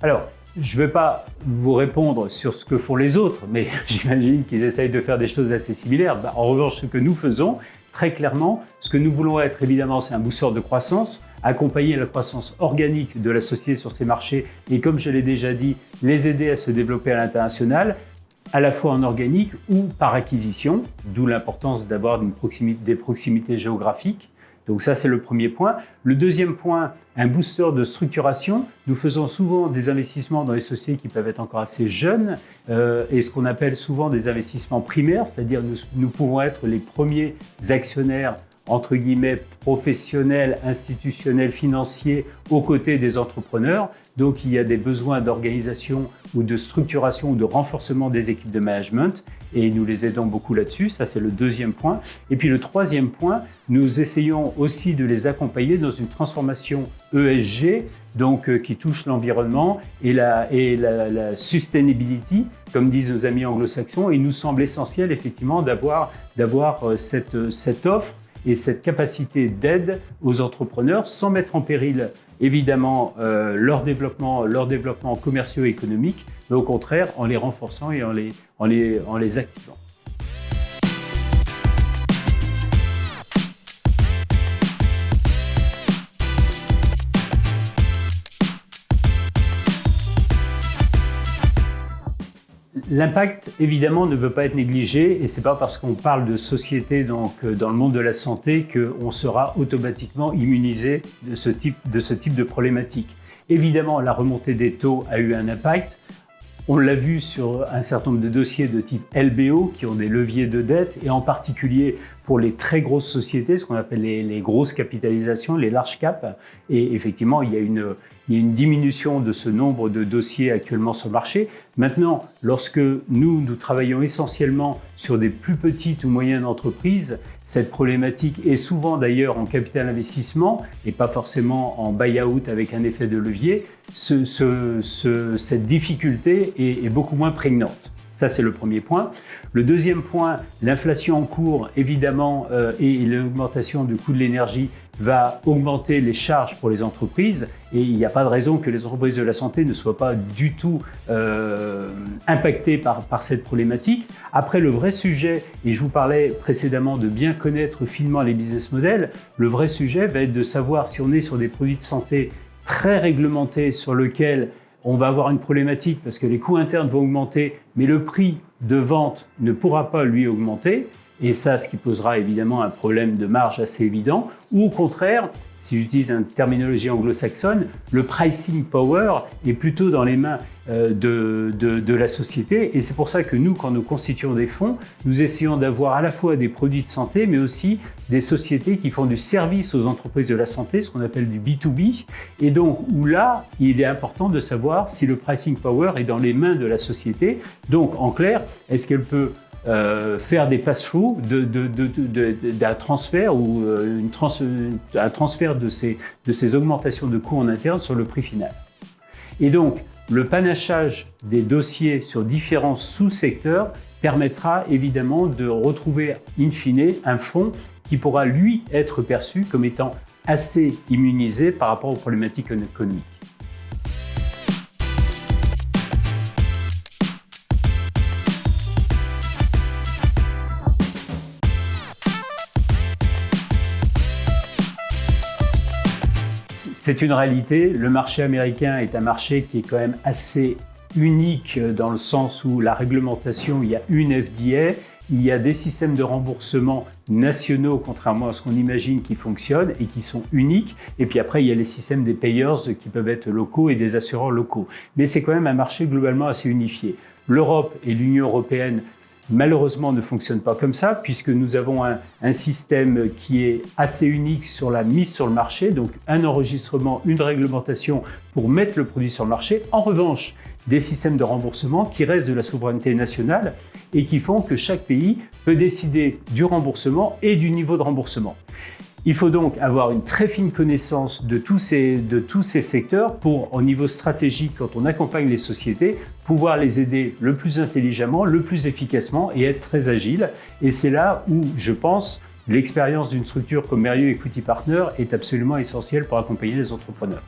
Alors, je ne vais pas vous répondre sur ce que font les autres, mais j'imagine qu'ils essayent de faire des choses assez similaires. En revanche, ce que nous faisons, très clairement, ce que nous voulons être, évidemment, c'est un booster de croissance, accompagner la croissance organique de la société sur ces marchés et, comme je l'ai déjà dit, les aider à se développer à l'international, à la fois en organique ou par acquisition, d'où l'importance d'avoir des proximités géographiques. Donc ça, c'est le premier point. Le deuxième point, un booster de structuration. Nous faisons souvent des investissements dans les sociétés qui peuvent être encore assez jeunes et ce qu'on appelle souvent des investissements primaires, c'est-à-dire nous pouvons être les premiers actionnaires entre guillemets professionnels, institutionnels, financiers aux côtés des entrepreneurs. Donc il y a des besoins d'organisation ou de structuration ou de renforcement des équipes de management et nous les aidons beaucoup là-dessus, ça c'est le deuxième point. Et puis le troisième point, nous essayons aussi de les accompagner dans une transformation ESG, donc qui touche l'environnement et la sustainability, comme disent nos amis anglo-saxons. Il nous semble essentiel effectivement d'avoir cette offre et cette capacité d'aide aux entrepreneurs sans mettre en péril évidemment leur développement commerciaux et économique, mais au contraire en les renforçant et en les activant. L'impact, évidemment, ne peut pas être négligé et ce n'est pas parce qu'on parle de société dans le monde de la santé qu'on sera automatiquement immunisé de ce type de problématique. Évidemment, la remontée des taux a eu un impact. On l'a vu sur un certain nombre de dossiers de type LBO qui ont des leviers de dette et en particulier pour les très grosses sociétés, ce qu'on appelle les grosses capitalisations, les large caps. Et effectivement, il y a une diminution de ce nombre de dossiers actuellement sur le marché. Maintenant, lorsque nous travaillons essentiellement sur des plus petites ou moyennes entreprises, cette problématique est souvent d'ailleurs en capital investissement et pas forcément en buy-out avec un effet de levier. Cette difficulté est beaucoup moins prégnante. Ça, c'est le premier point. Le deuxième point, l'inflation en cours, évidemment, et l'augmentation du coût de l'énergie va augmenter les charges pour les entreprises et il n'y a pas de raison que les entreprises de la santé ne soient pas du tout impactées par cette problématique. Après, le vrai sujet, et je vous parlais précédemment de bien connaître finement les business models, le vrai sujet va être de savoir si on est sur des produits de santé très réglementés sur lesquels on va avoir une problématique parce que les coûts internes vont augmenter, mais le prix de vente ne pourra pas lui augmenter. Et ça, ce qui posera évidemment un problème de marge assez évident. Ou au contraire, si j'utilise une terminologie anglo-saxonne, le pricing power est plutôt dans les mains de la société. Et c'est pour ça que nous, quand nous constituons des fonds, nous essayons d'avoir à la fois des produits de santé, mais aussi des sociétés qui font du service aux entreprises de la santé, ce qu'on appelle du B2B. Et donc, où là, il est important de savoir si le pricing power est dans les mains de la société. Donc, en clair, est-ce qu'elle peut faire des pass-through d'un transfert ou un transfert de ces augmentations de coûts en interne sur le prix final. Et donc, le panachage des dossiers sur différents sous-secteurs permettra évidemment de retrouver in fine un fonds qui pourra lui être perçu comme étant assez immunisé par rapport aux problématiques économiques. C'est une réalité. Le marché américain est un marché qui est quand même assez unique dans le sens où la réglementation, il y a une FDA, il y a des systèmes de remboursement nationaux, contrairement à ce qu'on imagine, qui fonctionnent et qui sont uniques. Et puis après, il y a les systèmes des payers qui peuvent être locaux et des assureurs locaux. Mais c'est quand même un marché globalement assez unifié. L'Europe et l'Union européenne malheureusement ne fonctionne pas comme ça puisque nous avons un système qui est assez unique sur la mise sur le marché, donc un enregistrement, une réglementation pour mettre le produit sur le marché. En revanche, des systèmes de remboursement qui restent de la souveraineté nationale et qui font que chaque pays peut décider du remboursement et du niveau de remboursement. Il faut donc avoir une très fine connaissance de tous ces secteurs pour, au niveau stratégique, quand on accompagne les sociétés, pouvoir les aider le plus intelligemment, le plus efficacement et être très agile. Et c'est là où, je pense, l'expérience d'une structure comme Mérieux Equity Partners est absolument essentielle pour accompagner les entrepreneurs.